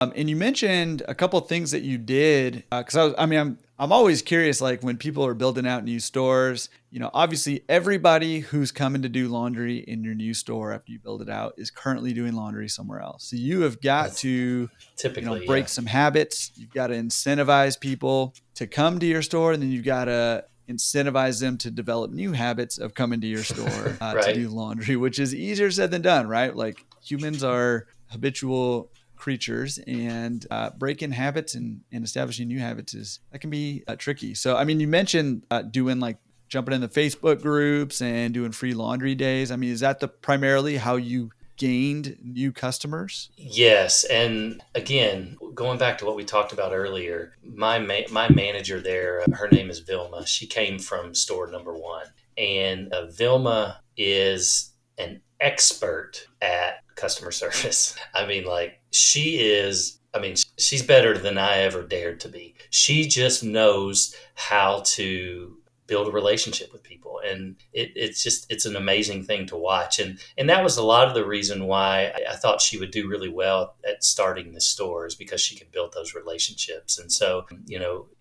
And you mentioned a couple of things that you did because I'm always curious. Like when people are building out new stores, obviously everybody who's coming to do laundry in your new store after you build it out is currently doing laundry somewhere else. So you have got That's to, typically, yeah. break some habits. You've got to incentivize people to come to your store, and then you've got to incentivize them to develop new habits of coming to your store to Right. do laundry, which is easier said than done, right? Like humans are habitual creatures, and breaking habits and establishing new habits that can be tricky. So, I mean, you mentioned doing like jumping in the Facebook groups and doing free laundry days. I mean, is that the primarily how you gained new customers? Yes, and again, going back to what we talked about earlier, my manager there, her name is Vilma. She came from store number one, and Vilma is an expert at customer service. I mean, like she is. I mean, she's better than I ever dared to be. She just knows how to build a relationship with people, and it's an amazing thing to watch. And that was a lot of the reason why I thought she would do really well at starting the store, is because she can build those relationships. And so,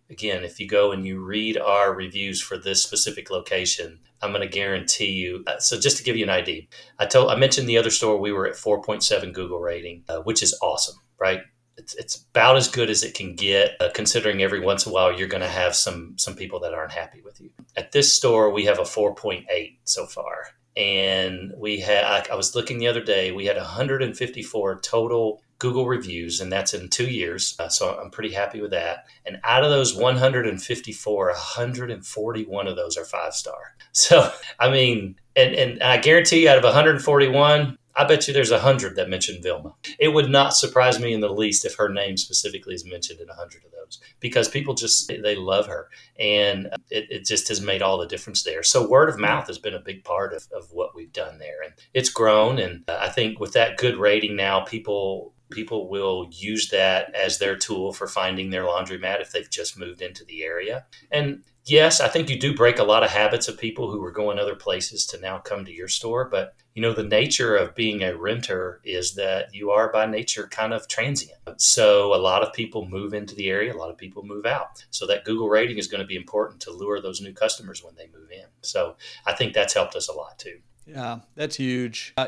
again, if you go and you read our reviews for this specific location, I'm going to guarantee you. So just to give you an idea, I mentioned the other store, we were at 4.7 Google rating, which is awesome, right? It's about as good as it can get, considering every once in a while you're going to have some people that aren't happy with you. At this store, we have a 4.8 so far. And I was looking the other day, we had 154 total Google reviews, and that's in 2 years. So I'm pretty happy with that. And out of those 154, 141 of those are 5-star. So, I mean, and I guarantee you out of 141, I bet you there's 100 that mention Vilma. It would not surprise me in the least if her name specifically is mentioned in 100 of those, because people they love her, and it just has made all the difference there. So word of Yeah. mouth has been a big part of what we've done there, and it's grown. And I think with that good rating now, people will use that as their tool for finding their laundromat if they've just moved into the area. And yes, I think you do break a lot of habits of people who were going other places to now come to your store. But, the nature of being a renter is that you are by nature kind of transient. So a lot of people move into the area, a lot of people move out. So that Google rating is going to be important to lure those new customers when they move in. So I think that's helped us a lot too. Yeah, that's huge. I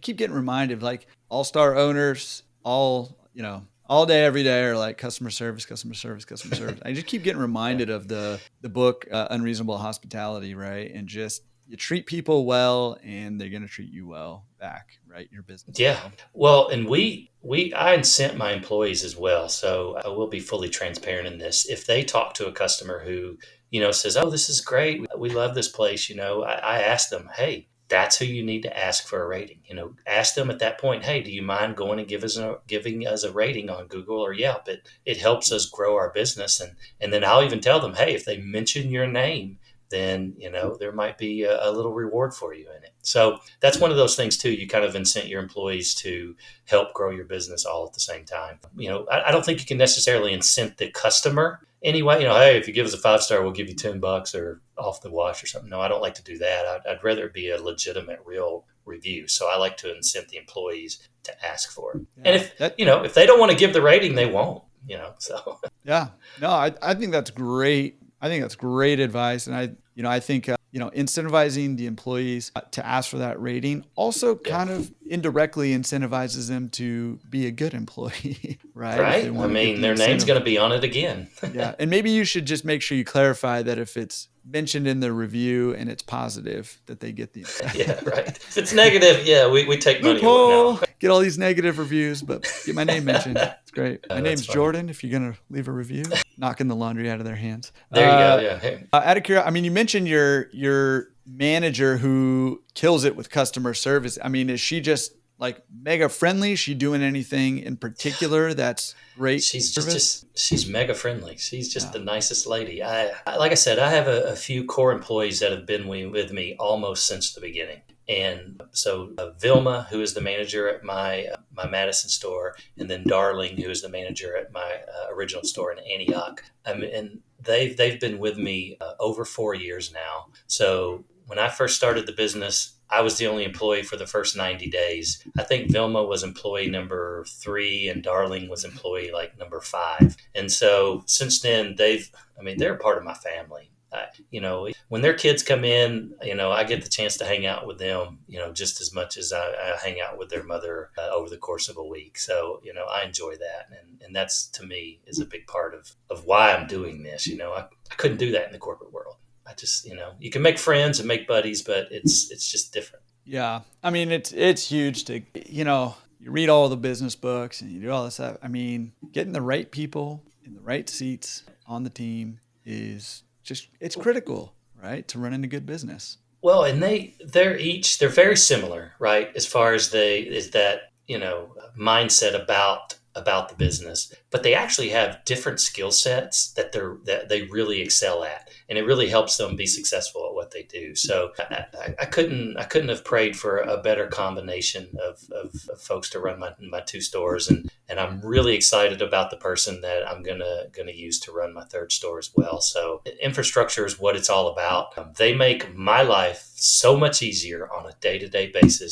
keep getting reminded, like all-star owners, all day, every day are like customer service, customer service, customer service. I just keep getting Yeah. reminded of the book Unreasonable Hospitality, right? And just you treat people well, and they're going to treat you well back, right? Your business Yeah. well. Well, and I incent my employees as well. So I will be fully transparent in this. If they talk to a customer who, says, "Oh, this is great. We love this place," I ask them, "Hey, that's who you need to ask for a rating." Ask them at that point, "Hey, do you mind going and giving us a rating on Google or Yelp? It helps us grow our business." And then I'll even tell them, "Hey, if they mention your name, then there might be a little reward for you in it." So that's one of those things too. You kind of incent your employees to help grow your business all at the same time. I don't think you can necessarily incent the customer anyway. Hey, if you give us a 5-star, we'll give you $10 or off the wash or something. No, I don't like to do that. I'd rather it be a legitimate, real review. So I like to incent the employees to ask for it. And Yeah, if they don't want to give the rating, they won't. So yeah. No, I think that's great. I think that's great advice, and I think incentivizing the employees to ask for that rating also yeah. kind of indirectly incentivizes them to be a good employee, right? If they Right. I want to get mean, the their name's incentive. going to be on it again. Yeah, and maybe you should just make sure you clarify that if it's mentioned in the review and it's positive, that they get the Yeah, incentive. right. If it's negative, yeah, we take money away. No. Loophole. Get all these negative reviews, but get my name mentioned. It's great. My That's name's funny. Jordan. If you're gonna leave a review, knocking the laundry out of their hands. There you go. Yeah. Hey. Out of curiosity, I mean, you mentioned your manager who kills it with customer service. I mean, is she just like mega friendly? Is she doing anything in particular that's great service? She's mega friendly. She's just Yeah. the nicest lady. Like I said, I have a few core employees that have been with me almost since the beginning. And so Vilma, who is the manager at my Madison store, and then Darling, who is the manager at my original store in Antioch. And they've been with me over 4 years now. So when I first started the business, I was the only employee for the first 90 days. I think Vilma was employee number 3 and Darling was employee like number 5. And so since then, they're a part of my family. When their kids come in, I get the chance to hang out with them, just as much as I hang out with their mother over the course of a week. So, I enjoy that. And that's, to me, is a big part of why I'm doing this. I couldn't do that in the corporate world. I just, you can make friends and make buddies, but it's just different. Yeah. I mean, it's huge to, you read all the business books and you do all this stuff. I mean, getting the right people in the right seats on the team is it's critical, right? To running a good business. Well, and they're very similar, right? As far as that, mindset about the business, but they actually have different skill sets that they really excel at, and it really helps them be successful at what they do. So I couldn't have prayed for a better combination of folks to run my 2 stores, and I'm really excited about the person that I'm gonna use to run my 3rd store as well. So infrastructure is what it's all about. They make my life so much easier on a day-to-day basis.